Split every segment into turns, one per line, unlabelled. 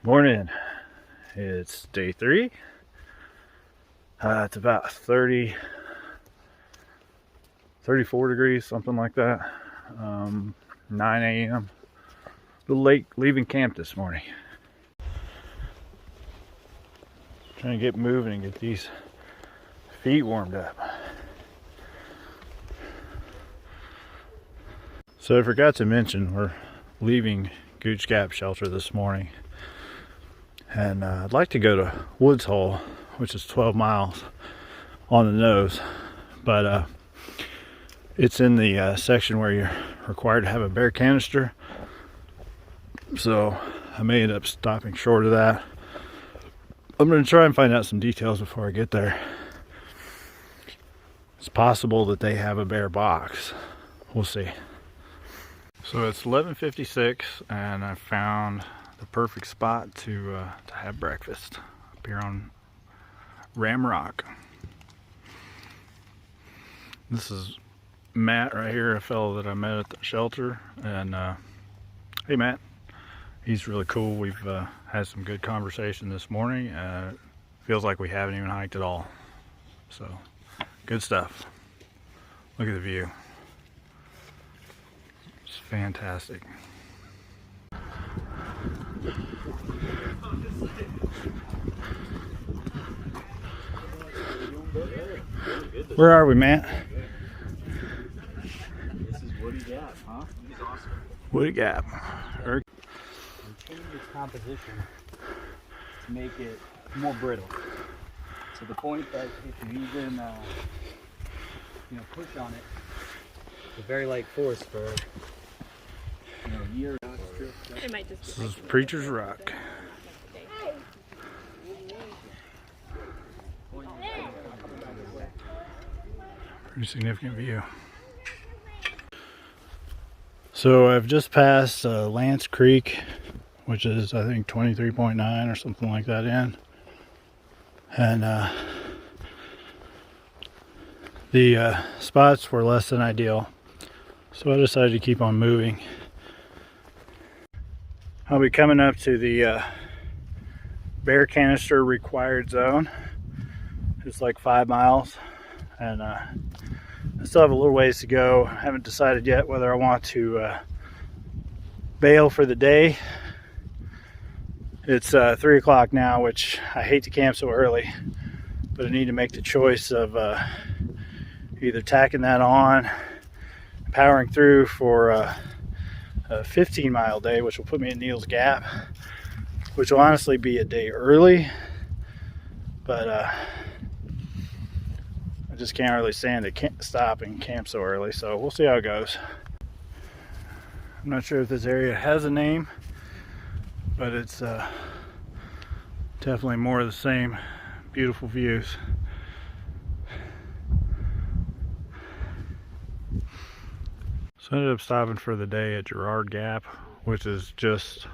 Morning. It's day 3. It's about 34 degrees, something like that. 9 a.m. A little late leaving camp this morning. Trying to get moving and get these feet warmed up. So I forgot to mention we're leaving Gerrard Gap shelter this morning. And I'd like to go to Woods Hole, which is 12 miles on the nose, but it's in the section where you're required to have a bear canister, so I may end up stopping short of that. I'm going to try and find out some details before I get there. It's possible that they have a bear box. We'll see. So it's 11:56 and I found the perfect spot to have breakfast up here on Ram Rock. This is Matt right here, a fellow that I met at the shelter, and hey Matt, he's really cool. We've had some good conversation this morning. Feels like we haven't even hiked at all, so good stuff. Look at the view, it's fantastic. Where are we, Matt?
This is Woody Gap, huh? This is awesome.
Woody Gap.
We changed its composition to make it more brittle, to the point that if you even push on it, it's a very light force for years.
This is Preacher's Rock. Pretty significant view. So I've just passed Lance Creek, which is I think 23.9 or something like that in, and the spots were less than ideal, so I decided to keep on moving. I'll be coming up to the bear canister required zone. It's like 5 miles, and I still have a little ways to go. I haven't decided yet whether I want to bail for the day. It's 3 o'clock now, which I hate to camp so early, but I need to make the choice of either tacking that on, powering through for a 15-mile day, which will put me at Neal's Gap, which will honestly be a day early, but I just can't really stand to stop and camp so early, so we'll see how it goes. I'm not sure if this area has a name, but it's definitely more of the same beautiful views. So I ended up stopping for the day at Gerrard Gap, which is just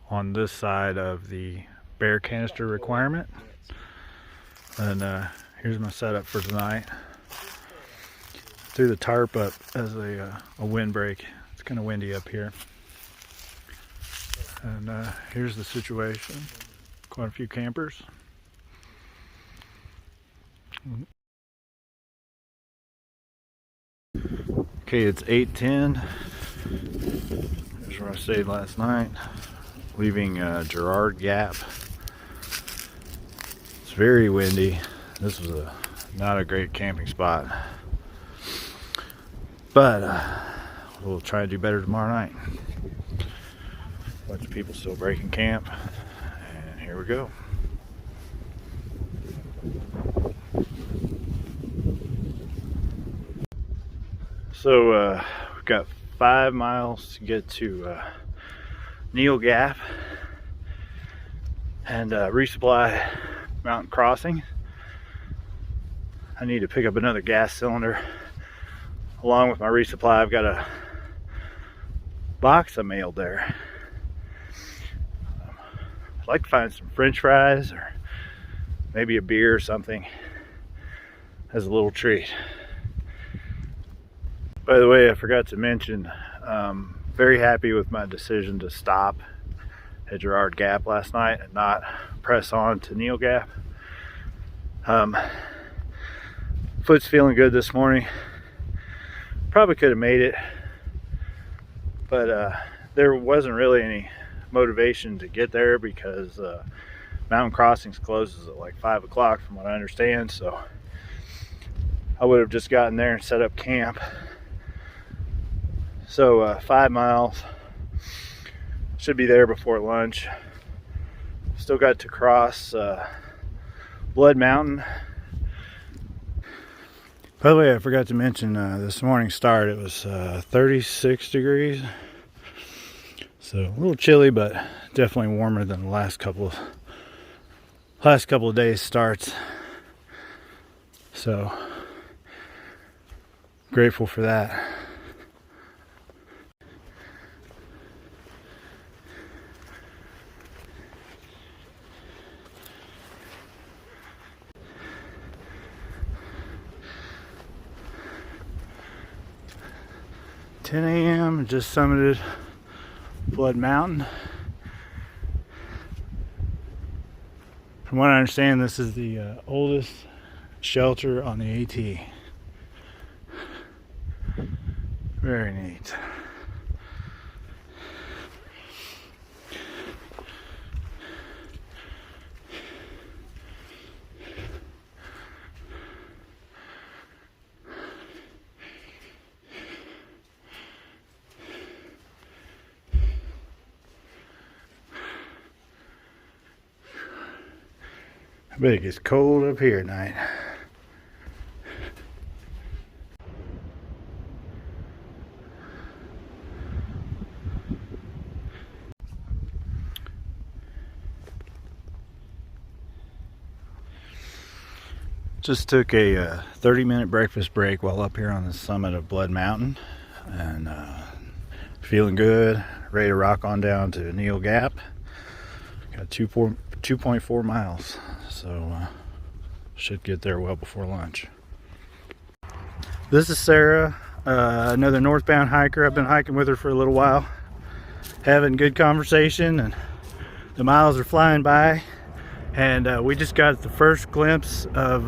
on this side of the bear canister requirement. And here's my setup for tonight. Threw the tarp up as a windbreak. It's kind of windy up here. And here's the situation. Quite a few campers. Okay, it's 8:10. Here's where I stayed last night. Leaving Gerrard Gap. It's very windy. This was not a great camping spot, but we'll try to do better tomorrow night. A bunch of people still breaking camp, and here we go. So we've got 5 miles to get to Neal Gap and resupply Mountain Crossing. I need to pick up another gas cylinder along with my resupply. I've got a box I mailed there. I'd like to find some French fries or maybe a beer or something as a little treat. By the way, I forgot to mention, very happy with my decision to stop at Gerrard Gap last night and not press on to Neil Gap. Foot's feeling good this morning. Probably could have made it, but there wasn't really any motivation to get there because Mountain Crossings closes at like 5 o'clock from what I understand, so I would have just gotten there and set up camp. So 5 miles, should be there before lunch. Still got to cross Blood Mountain. By the way, I forgot to mention this morning's start, it was 36 degrees. So a little chilly, but definitely warmer than the last couple of days starts. So grateful for that. $10 a.m. just summited Blood Mountain. From what I understand, this is the oldest shelter on the AT. Very neat. I bet it gets cold up here at night. Just took a 30-minute breakfast break while up here on the summit of Blood Mountain, and feeling good, ready to rock on down to Neil Gap. Got 2.4 miles, so should get there well before lunch. This is Sarah, another northbound hiker. I've been hiking with her for a little while, having good conversation, and the miles are flying by. And we just got the first glimpse of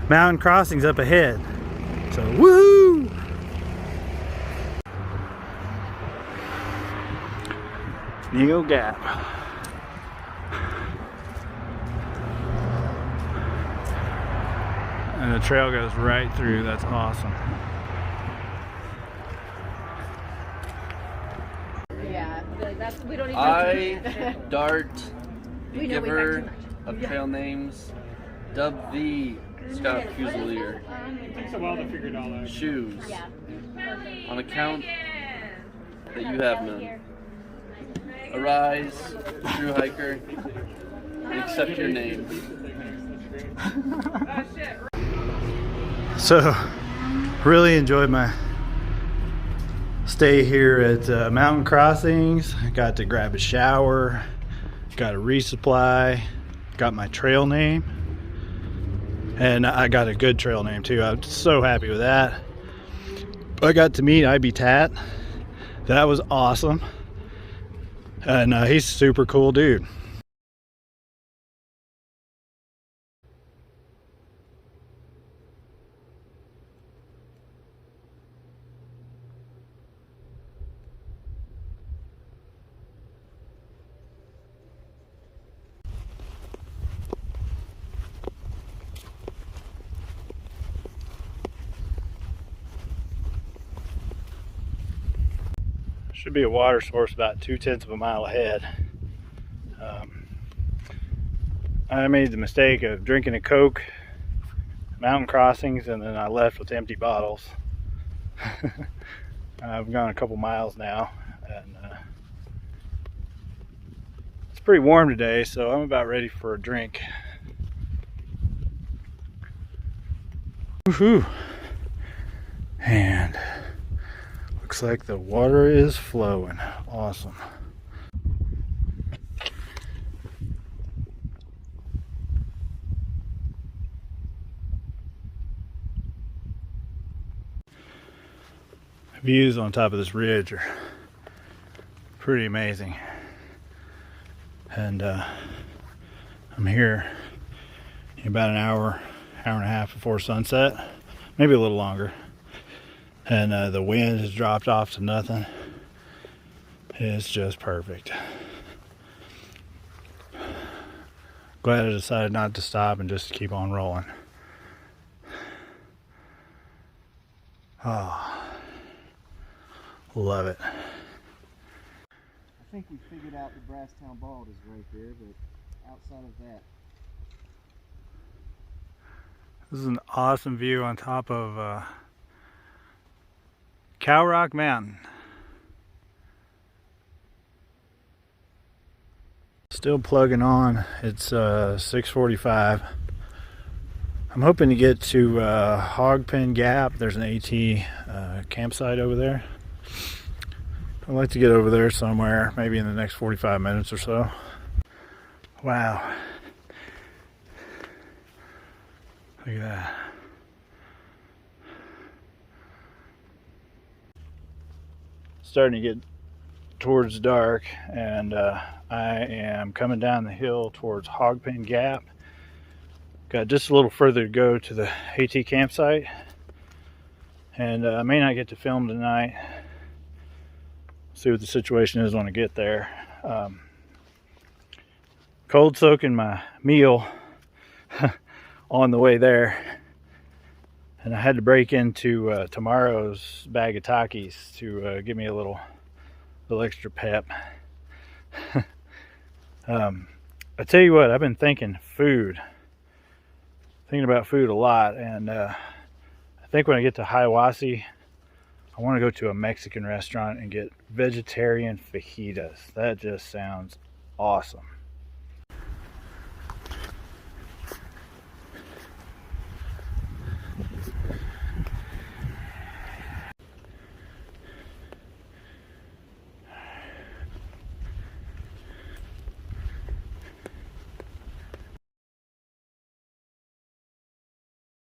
Mountain Crossings up ahead. So, woohoo! Neil Gap. And the trail goes right through. That's awesome.
Yeah, that's, we don't even
Dart,
we know we
giver
heard too
of trail names, Dub V, Scout Fusilier,
It takes a while to figure it all out.
shoes,
Yeah.
on account that you have none. Arise, true hiker, and accept your name.
So, really enjoyed my stay here at Mountain Crossings. I got to grab a shower, got a resupply, got my trail name, and I got a good trail name too. I'm so happy with that. I got to meet IB Tat. That was awesome, and he's a super cool dude. Should be a water source about 2/10 of a mile ahead. I made the mistake of drinking a Coke, Mountain Crossings, and then I left with empty bottles. I've gone a couple miles now, and it's pretty warm today, so I'm about ready for a drink. Woohoo! And looks like the water is flowing. Awesome. Views on top of this ridge are pretty amazing. and I'm here in about an hour and a half before sunset, maybe a little longer, and the wind has dropped off to nothing. It's just perfect. Glad I decided not to stop and just keep on rolling. Oh, love it.
I think we figured out the Brasstown Bald is right there, but outside of that.
This is an awesome view on top of Cow Rock Mountain. Still plugging on. It's 6:45. I'm hoping to get to Hogpen Gap. There's an AT campsite over there. I'd like to get over there somewhere, maybe in the next 45 minutes or so. Wow. Look at that. Starting to get towards dark, and I am coming down the hill towards Hogpen Gap. Got just a little further to go to the AT campsite, and I may not get to film tonight. See what the situation is when I get there. Cold soaking my meal on the way there, and I had to break into tomorrow's bag of Takis to give me a little extra pep. I tell you what, I've been thinking about food a lot, and I think when I get to Hiawassee, I want to go to a Mexican restaurant and get vegetarian fajitas. That just sounds awesome.